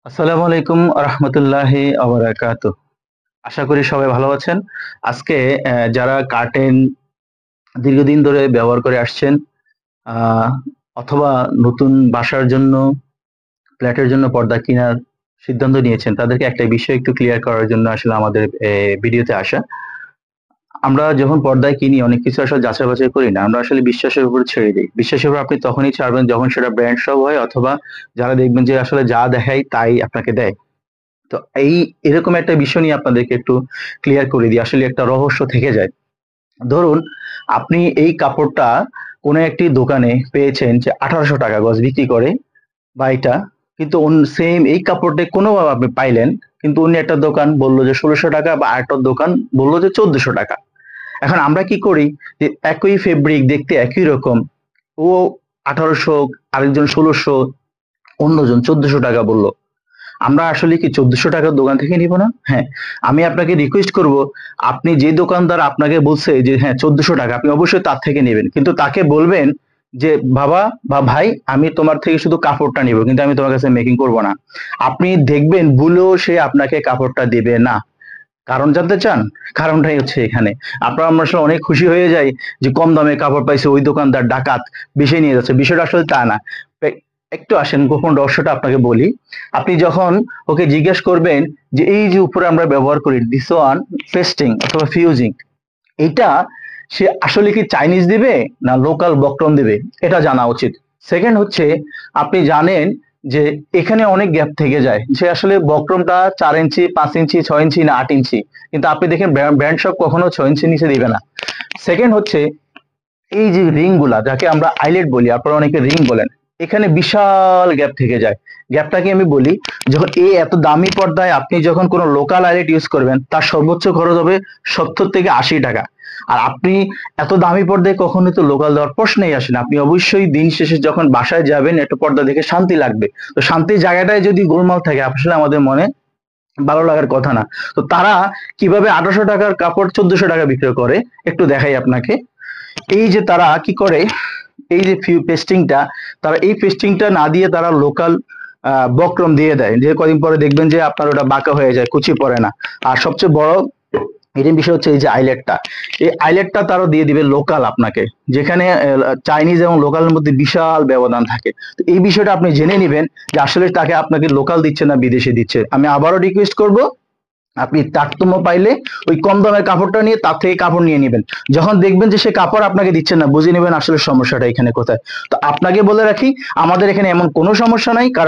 আসসালামু আলাইকুম রহমতুল্লাহি আবরাকাতুহ। আশা করি সবাই ভালো আছেন। আজকে যারা কার্টেন দীর্ঘদিন ধরে ব্যবহার করে আসছেন, আহ, অথবা নতুন বাসার জন্য, ফ্ল্যাটের জন্য পর্দা কেনার সিদ্ধান্ত নিয়েছেন, তাদেরকে একটা বিষয় একটু ক্লিয়ার করার জন্য আসলে আমাদের ভিডিওতে আসা। আমরা যখন পর্দায় কিনি অনেক কিছু আসলে যাচাই বাছাই করি না, আমরা আসলে বিশ্বাসের উপর ছেড়ে দিই। বিশ্বাসের উপর আপনি তখনই ছাড়বেন যখন সেটা ব্র্যান্ড শপ হয়, অথবা যারা দেখবেন যে আসলে যা দেখায় তাই আপনাকে দেয়। তো এরকম একটা বিষয় নিয়ে আপনাদেরকে একটু ক্লিয়ার করে দিই, আসলে একটা রহস্য থেকে যায়। ধরুন, আপনি এই কাপড়টা কোনো একটি দোকানে পেয়েছেন যে 1800 টাকা গজ বিক্রি করে, বা এটা কিন্তু সেম এই কাপড়টা কোনোভাবে আপনি পাইলেন, কিন্তু অন্য একটা দোকান বললো যে 1600 টাকা, বা আরেকটা দোকান বললো যে 1400 টাকা। এখন আমরা কি করি, যে একই ফেব্রিক দেখতে একই রকম, ও 1800, আরেকজন 1600, অন্যজন 1400 টাকা বললো, আমরা আসলে কি 1400 টাকার দোকান থেকে নিব না? হ্যাঁ, আমি আপনাকে রিকোয়েস্ট করব, আপনি যে দোকানদার আপনাকে বলছে যে হ্যাঁ 1400 টাকা, আপনি অবশ্যই তার থেকে নেবেন, কিন্তু তাকে বলবেন যে বাবা বা ভাই, আমি তোমার থেকে শুধু কাপড়টা নিব, কিন্তু আমি তোমার কাছে মেকিং করব না। আপনি দেখবেন ভুলেও সে আপনাকে কাপড়টা দিবে না। কারণ জানতে চান? কারণটাই হচ্ছে এখানে, আমরা আসলে অনেক খুশি হয়ে যাই যে কম দামে কাপড় পাইছে, ওই দোকানদার ডাকাত, বেশি নিয়ে যাচ্ছে। বিষয়টা আসলে তা না। একটু আসেন, গোপন রহস্যটা আপনাকে বলি। আপনি যখন ওকে জিজ্ঞেস করবেন যে এই যে উপরে আমরা ব্যবহার করি দিস ওয়ান পেস্টিং অথবা ফিউজিং, এটা সে আসলে কি চাইনিজ দিবে না লোকাল বকরম দিবে, এটা জানা উচিত। সেকেন্ড হচ্ছে, আপনি জানেন যে এখানে অনেক গ্যাপ থেকে যায়, যে আসলে বক্রমটা 4 ইঞ্চি, 5 ইঞ্চি, 6 ইঞ্চি না 8 ইঞ্চি, কিন্তু আপনি দেখেন ব্র্যান্ড শপ কখনো 6 ইঞ্চি নিচে দিবে না। সেকেন্ড হচ্ছে, এই যে রিং গুলা যাকে আমরা আইলেট বলি, আপনারা অনেকে রিং বলেন, এখানে বিশাল গ্যাপ থেকে যায়। গ্যাপটাকে আমি বলি, যখন এত দামি পর্দায় আপনি যখন কোনো লোকাল আইলেট ইউজ করবেন, তার সর্বোচ্চ খরচ হবে 70 থেকে 80 টাকা। আর আপনি এত দামি পর্দায় কখনোই তো লোকাল দেওয়ার প্রশ্নই আসে না। আপনি অবশ্যই দিন শেষে যখন বাসায় যাবেন, একটা পর্দা দেখে শান্তি লাগবে। তো শান্তির জায়গাটায় যদি গোলমাল থাকে, আসলে আমাদের মনে ভালো লাগার কথা না। তো তারা কিভাবে 1800 টাকার কাপড় 1400 টাকা বিক্রি করে, একটু দেখাই আপনাকে। এই যে তারা কি করে, এই যে পেস্টিংটা, তারা এই পেস্টিংটা না দিয়ে তারা লোকাল বক্রম দিয়ে দেয়, যে কদিন পরে দেখবেন যে আপনার ওটা বাঁকা হয়ে যায়, কুচি পড়ে না। আর সবচেয়ে বড় এটার বিষয় হচ্ছে, এই যে আইলেটটা, এই আইলেটটা তারা দিয়ে দিবে লোকাল আপনাকে, যেখানে চাইনিজ এবং লোকালের মধ্যে বিশাল ব্যবধান থাকে। তো এই বিষয়টা আপনি জেনে নেবেন যে আসলে তাকে আপনাকে লোকাল দিচ্ছে না বিদেশে দিচ্ছে। আমি আবারও রিকোয়েস্ট করব, আপনি তারতম্য পাইলে ওই কম দামের কাপড়টা নিয়ে তার থেকে কাপড় নিয়ে নেবেন। যখন দেখবেন যে সে কাপড় আপনাকে দিচ্ছে না, বুঝে নেবেন আসলে সমস্যাটা এখানে কোথায়। তো আপনাকে বলে রাখি, আমাদের এখানে এমন কোনো সমস্যা নাই, কারণ